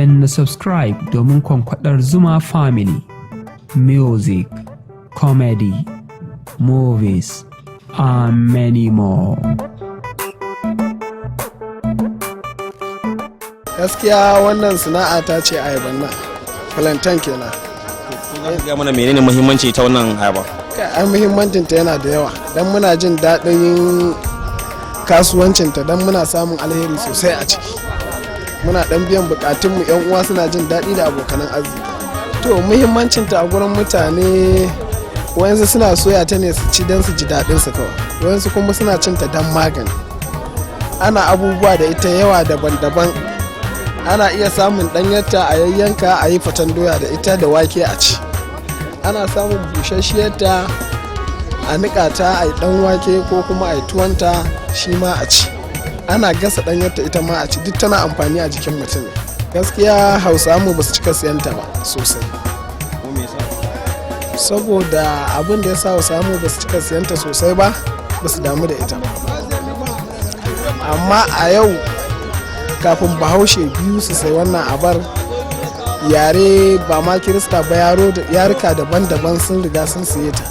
danna subscribe domin kwankwadar Zuma Family. Music, comedy, movies, and many more. Gaskiya wannan sana'a ta ce ayaban nan. Plantain kenan. Za ka ga mana menene muhimmanci ta wannan ayaba? Ai muhimmancin ta yana da yawa. Dan muna jin daɗin kasuwancin ta dan muna samun alheri sosai a ciki. Muna dan biyan bukatun mu ƴan uwa suna jin daɗi da abokan arziki. To muhimmancin ta a gurin mutane wayansu suna soya ta ne su ci dan su ji daɗin su kawai. Wayansu kuma suna cin ta dan magani. Ana abubuwa da ita yawa daban-daban. Ana iya samun ɗanyarta a yayyanka a yi fatan doya da ita da wake a ci. Ana samun busasshiyarta a niƙa ta a yi ɗan wake ko kuma a yi tuwanta shi ma a ci. Ana gasa ɗanyarta ita ma a ci, duk tana amfani a jikin mutum. Gaskiya Hausawa mu ba su cika siyanta ba sosai. Saboda abin da ya sa Hausawa mu ba su cika siyanta sosai ba su damu da ita ba. Amma a yau kafin bahaushe biyu su sai wannan abar, yare ba ma kirista ba yarika daban-daban sun riga sun siye ta.